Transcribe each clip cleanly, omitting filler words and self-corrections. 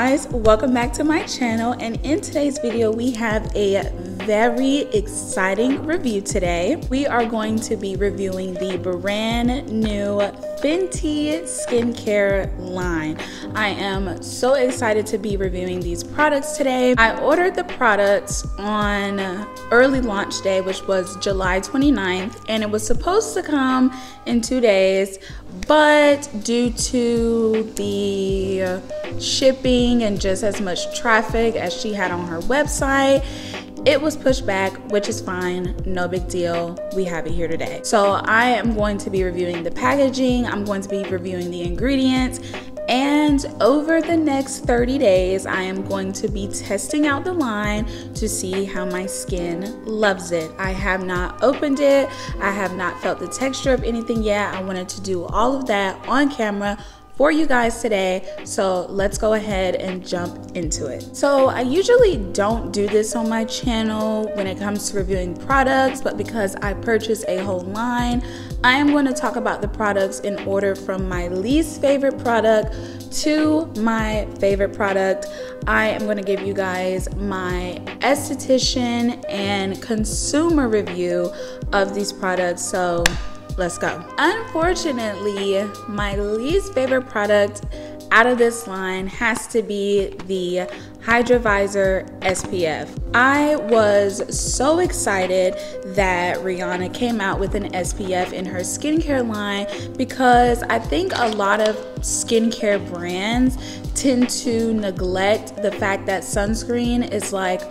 guys, welcome back to my channel, and in today's video we have a very exciting review today. We are going to be reviewing the brand new Fenty skincare line. I am so excited to be reviewing these products today. I ordered the products on early launch day, which was July 29th, and it was supposed to come in 2 days, but due to the shipping and just as much traffic as she had on her website, it was pushed back, which is fine, no big deal. We have it here today. So I am going to be reviewing the packaging, I'm going to be reviewing the ingredients, and over the next 30 days, I am going to be testing out the line to see how my skin loves it. I have not opened it, I have not felt the texture of anything yet. I wanted to do all of that on camera for you guys today, so let's go ahead and jump into it. So I usually don't do this on my channel when it comes to reviewing products, but because I purchased a whole line, I am going to talk about the products in order from my least favorite product to my favorite product. I am going to give you guys my esthetician and consumer review of these products, so let's go. Unfortunately, my least favorite product out of this line has to be the Hydrovisor SPF. I was so excited that Rihanna came out with an SPF in her skincare line because I think a lot of skincare brands tend to neglect the fact that sunscreen is like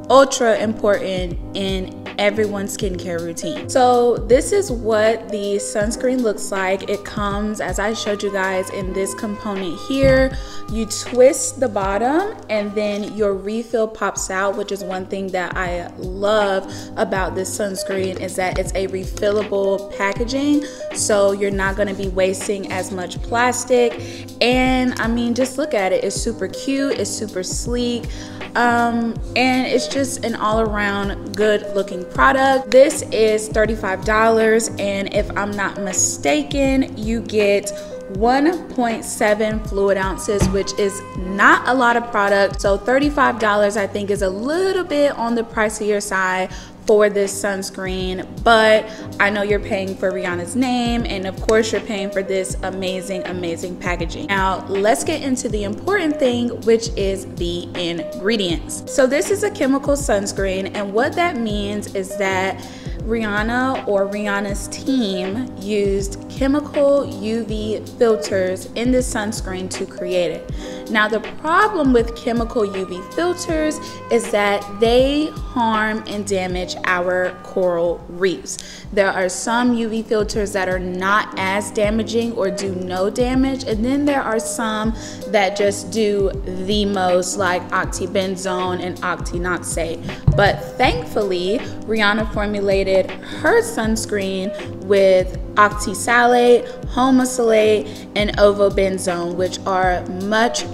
ultra important in everyone's skincare routine. So this is what the sunscreen looks like. It comes, as I showed you guys, in this component here. You twist the bottom and then your refill pops out, which is one thing that I love about this sunscreen, is that it's a refillable packaging, so you're not going to be wasting as much plastic. And I mean, just look at it, it's super cute, it's super sleek, and it's just an all-around good looking product. This is $35, and if I'm not mistaken, you get 1.7 fluid ounces, which is not a lot of product. So $35 I think is a little bit on the pricier side for this sunscreen, but I know you're paying for Rihanna's name, and of course you're paying for this amazing packaging. Now let's get into the important thing, which is the ingredients. So this is a chemical sunscreen, and what that means is that Rihanna or Rihanna's team used chemical UV filters in this sunscreen to create it. Now the problem with chemical UV filters is that they harm and damage our coral reefs. There are some UV filters that are not as damaging or do no damage, and then there are some that just do the most, like oxybenzone and octinoxate. But thankfully, Rihanna formulated her sunscreen with oxysalate, homosalate, and ovobenzone, which are much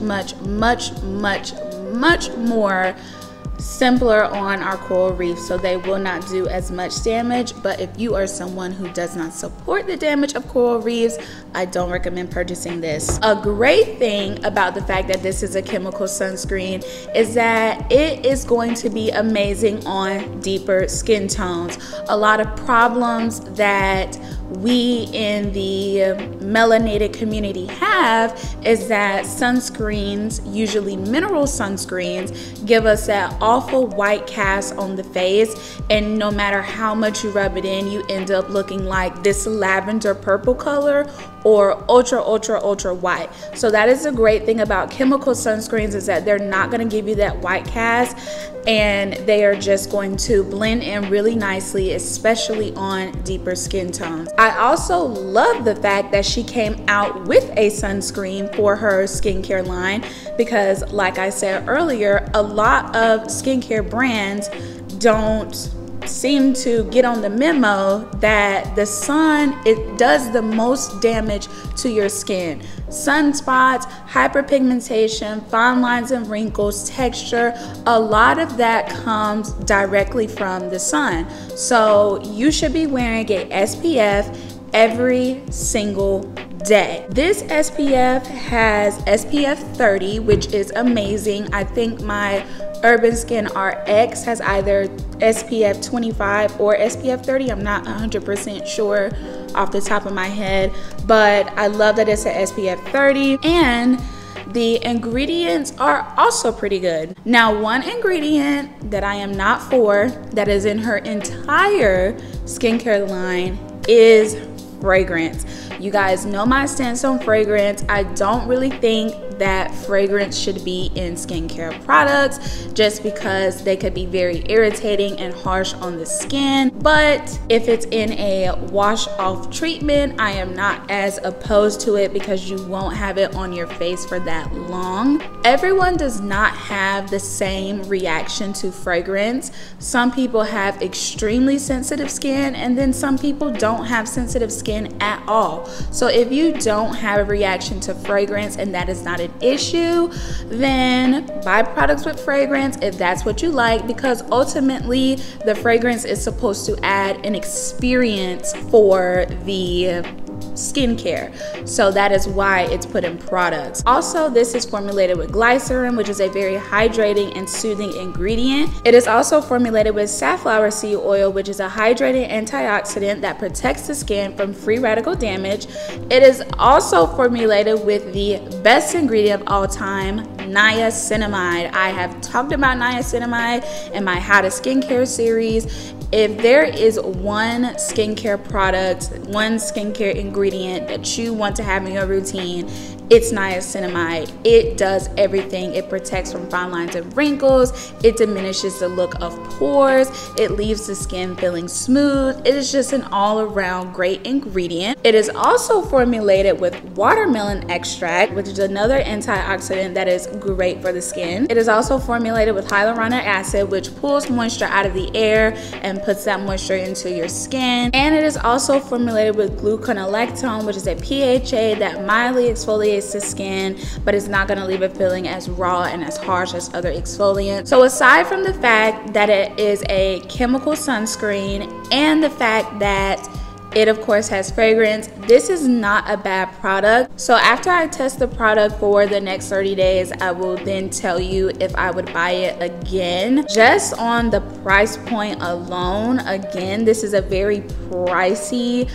more simpler on our coral reef, so they will not do as much damage. But if you are someone who does not support the damage of coral reefs, I don't recommend purchasing this. A great thing about the fact that this is a chemical sunscreen is that it is going to be amazing on deeper skin tones. A lot of problems that we in the melanated community have is that sunscreens, usually mineral sunscreens, give us that awful white cast on the face, and no matter how much you rub it in, you end up looking like this lavender purple color or ultra white. So that is a great thing about chemical sunscreens, is that they're not going to give you that white cast, and they are just going to blend in really nicely, especially on deeper skin tones. I also love the fact that she came out with a sunscreen for her skincare line, because like I said earlier, a lot of skincare brands don't seem to get on the memo that the sun, it does the most damage to your skin. Sunspots, hyperpigmentation, fine lines and wrinkles, texture, a lot of that comes directly from the sun. So you should be wearing a SPF every single day. This SPF has SPF 30, which is amazing. I think my Urban Skin RX has either SPF 25 or SPF 30. I'm not 100% sure off the top of my head, but I love that it's a SPF 30, and the ingredients are also pretty good. Now, one ingredient that I am not for, that is in her entire skincare line, is fragrance. You guys know my stance on fragrance. I don't really think that fragrance should be in skincare products just because they could be very irritating and harsh on the skin. But if it's in a wash off treatment, I am not as opposed to it because you won't have it on your face for that long. Everyone does not have the same reaction to fragrance. Some people have extremely sensitive skin, and then some people don't have sensitive skin at all. So if you don't have a reaction to fragrance and that is not an issue, then buy products with fragrance if that's what you like, because ultimately the fragrance is supposed to add an experience for the skincare. So that is why it's put in products. Also, this is formulated with glycerin, which is a very hydrating and soothing ingredient. It is also formulated with safflower seed oil, which is a hydrating antioxidant that protects the skin from free radical damage. It is also formulated with the best ingredient of all time, niacinamide. I have talked about niacinamide in my How to Skincare series. If there is one skincare product, one skincare ingredient that you want to have in your routine, it's niacinamide. It does everything. It protects from fine lines and wrinkles. It diminishes the look of pores. It leaves the skin feeling smooth. It is just an all-around great ingredient. It is also formulated with watermelon extract, which is another antioxidant that is great for the skin. It is also formulated with hyaluronic acid, which pulls moisture out of the air and puts that moisture into your skin. And it is also formulated with gluconolactone, which is a PHA that mildly exfoliates the skin, but it's not going to leave it feeling as raw and as harsh as other exfoliants. So aside from the fact that it is a chemical sunscreen and the fact that it of course has fragrance, this is not a bad product. So after I test the product for the next 30 days, I will then tell you if I would buy it again. Just on the price point alone, again, this is a very pricey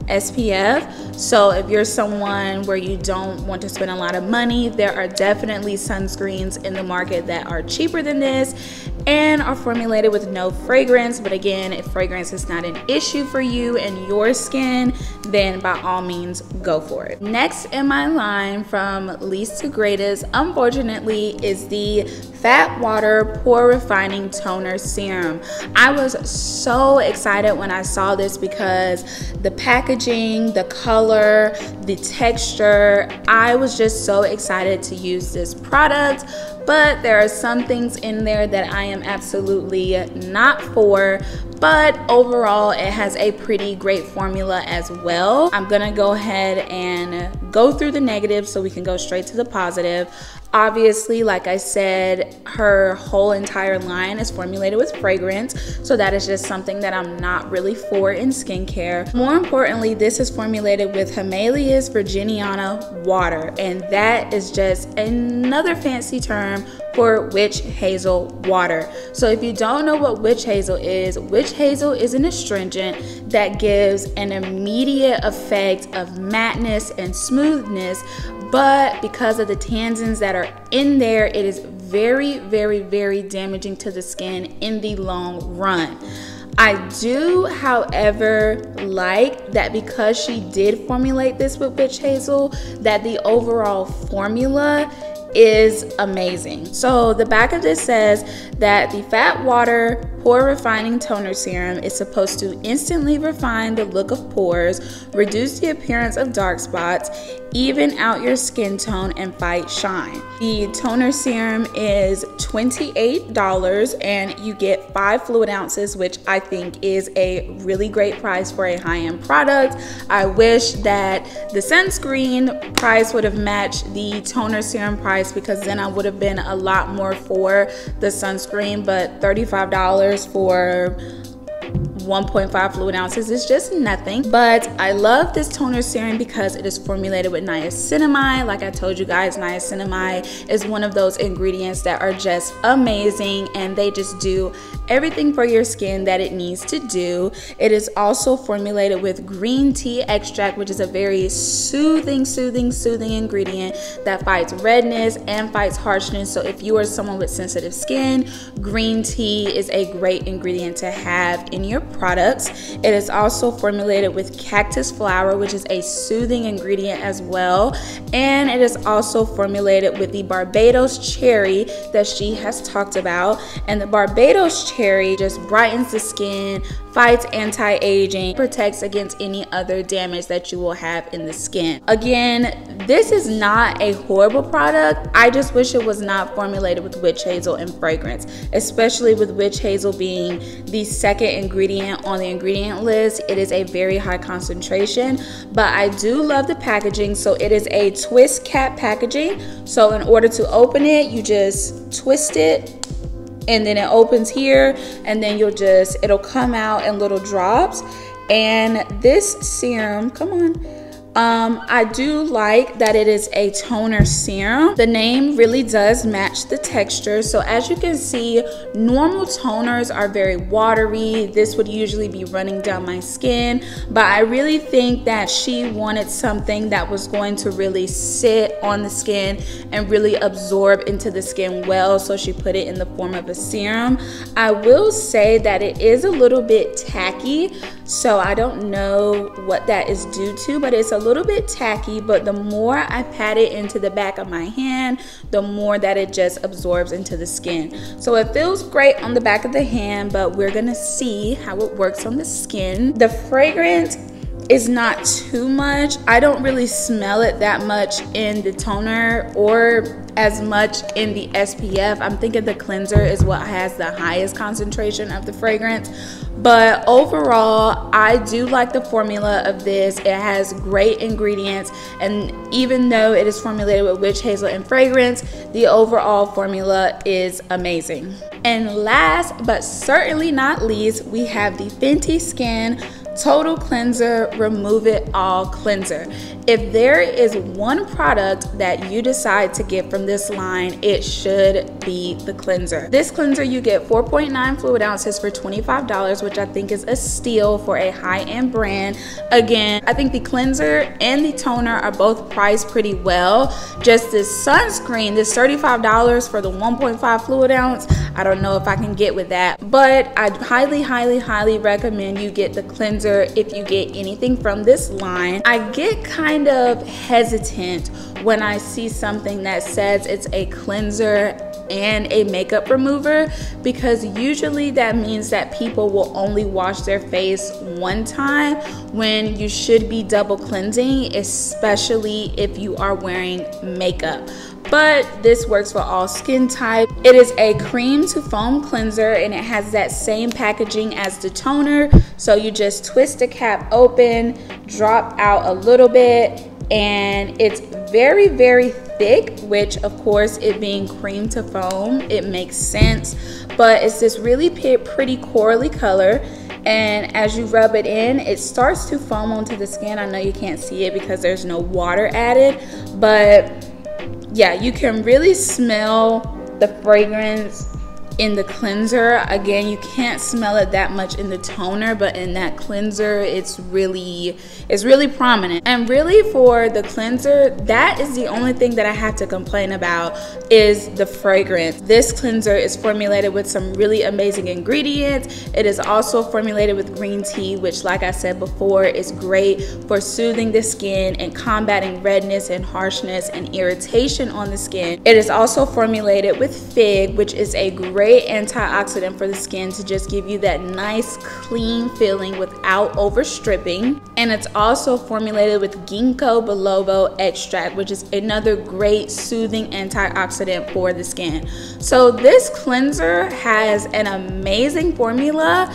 SPF. So if you're someone where you don't want to spend a lot of money, there are definitely sunscreens in the market that are cheaper than this and are formulated with no fragrance. But again, if fragrance is not an issue for you and your skin, then by all means go for it. Next in my line, from least to greatest, unfortunately, is the Fat Water Pore Refining Toner Serum. I was so excited when I saw this because the packaging, the color, the texture, I was just so excited to use this product. But there are some things in there that I am absolutely not for, but overall it has a pretty great formula as well. I'm gonna go ahead and go through the negatives so we can go straight to the positive. Obviously, like I said, her whole entire line is formulated with fragrance, so that is just something that I'm not really for in skincare. More importantly, this is formulated with Himalayas Virginiana water, and that is just another fancy term for witch hazel water. So if you don't know what witch hazel is an astringent that gives an immediate effect of matteness and smoothness, but because of the tannins that are in there, it is very, very, very damaging to the skin in the long run. I do, however, like that because she did formulate this with witch hazel, that the overall formula is amazing. So the back of this says that the Fat Water Pore Refining Toner Serum is supposed to instantly refine the look of pores, reduce the appearance of dark spots, even out your skin tone, and fight shine. The toner serum is $28 and you get 5 fluid ounces, which I think is a really great price for a high-end product. I wish that the sunscreen price would have matched the toner serum price, because then I would have been a lot more for the sunscreen, but $35 for 1.5 fluid ounces is just nothing. But I love this toner serum because it is formulated with niacinamide. Like I told you guys, niacinamide is one of those ingredients that are just amazing, and they just do everything for your skin that it needs to do. It is also formulated with green tea extract, which is a very soothing ingredient that fights redness and fights harshness. So if you are someone with sensitive skin, green tea is a great ingredient to have in your products. It is also formulated with cactus flower, which is a soothing ingredient as well. And it is also formulated with the Barbados cherry that she has talked about. And the Barbados cherry just brightens the skin, fights anti-aging, protects against any other damage that you will have in the skin. Again, this is not a horrible product. I just wish it was not formulated with witch hazel and fragrance, especially with witch hazel being the second ingredient on the ingredient list. It is a very high concentration, but I do love the packaging. So it is a twist cap packaging. So in order to open it, you just twist it, and then it opens here, and then it'll come out in little drops. And this serum, come on, I do like that it is a toner serum. The name really does match the texture. So as you can see, normal toners are very watery. This would usually be running down my skin, but I really think that she wanted something that was going to really sit on the skin and really absorb into the skin well, so she put it in the form of a serum. I will say that it is a little bit tacky, so I don't know what that is due to, but it's a little bit tacky. But the more I pat it into the back of my hand, the more that it just absorbs into the skin. So it feels great on the back of the hand, but we're gonna see how it works on the skin. The fragrance is not too much. I don't really smell it that much in the toner or as much in the SPF. I'm thinking the cleanser is what has the highest concentration of the fragrance. But overall, I do like the formula of this. It has great ingredients, and even though it is formulated with witch hazel and fragrance, the overall formula is amazing. And last but certainly not least, we have the Fenty Skin Total Cleanser Remove It All Cleanser. If there is one product that you decide to get from this line, it should be the cleanser. This cleanser, you get 4.9 fluid ounces for $25, which I think is a steal for a high-end brand. Again, I think the cleanser and the toner are both priced pretty well. Just this sunscreen, this $35 for the 1.5 fluid ounce, I don't know if I can get with that, but I highly recommend you get the cleanser if you get anything from this line. I get kind of hesitant when I see something that says it's a cleanser and a makeup remover, because usually that means that people will only wash their face one time when you should be double cleansing, especially if you are wearing makeup. But this works for all skin type. It is a cream to foam cleanser, and it has that same packaging as the toner. So you just twist the cap open, drop out a little bit, and it's very thick, which of course, it being cream to foam, it makes sense. But it's this really pretty corally color, and as you rub it in, it starts to foam onto the skin. I know you can't see it because there's no water added, but yeah, you can really smell the fragrance in the cleanser. Again, you can't smell it that much in the toner, but in that cleanser, it's really prominent. And really, for the cleanser, that is the only thing that I have to complain about, is the fragrance. This cleanser is formulated with some really amazing ingredients. It is also formulated with green tea, which, like I said before, is great for soothing the skin and combating redness and harshness and irritation on the skin. It is also formulated with fig, which is a great antioxidant for the skin to just give you that nice clean feeling without overstripping. And it's also formulated with ginkgo biloba extract, which is another great soothing antioxidant for the skin. So this cleanser has an amazing formula.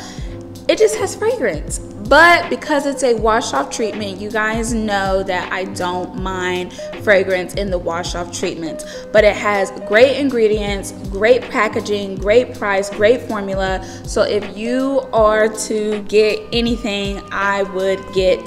It just has fragrance, but because it's a wash off treatment, you guys know that I don't mind fragrance in the wash off treatment, but it has great ingredients, great packaging, great price, great formula. So if you are to get anything, I would get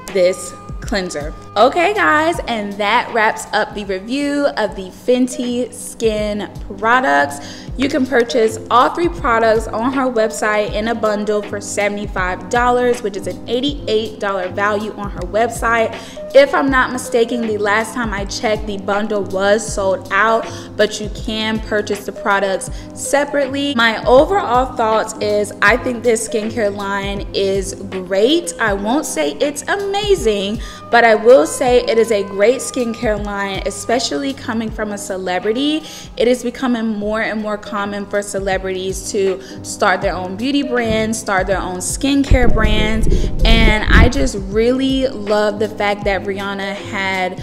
this cleanser. Okay guys, and that wraps up the review of the Fenty skin products. You can purchase all 3 products on her website in a bundle for $75, which is an $88 value on her website. If I'm not mistaken, the last time I checked, the bundle was sold out, but you can purchase the products separately. My overall thoughts is I think this skincare line is great. I won't say it's amazing, but I will say it is a great skincare line, especially coming from a celebrity. It is becoming more and more common for celebrities to start their own beauty brands, start their own skincare brands, and I just really love the fact that Rihanna had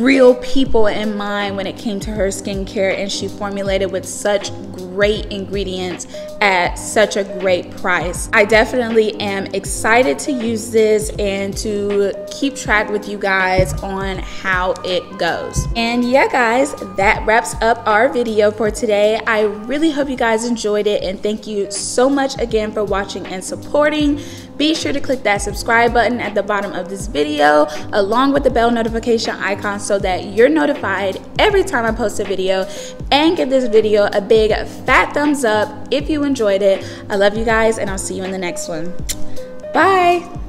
real people in mind when it came to her skincare, and she formulated with such great ingredients at such a great price. I definitely am excited to use this and to keep track with you guys on how it goes. And yeah guys, that wraps up our video for today. I really hope you guys enjoyed it, and thank you so much again for watching and supporting. Be sure to click that subscribe button at the bottom of this video along with the bell notification icon so that you're notified every time I post a video, and give this video a big fat thumbs up if you enjoyed it. I love you guys, and I'll see you in the next one. Bye.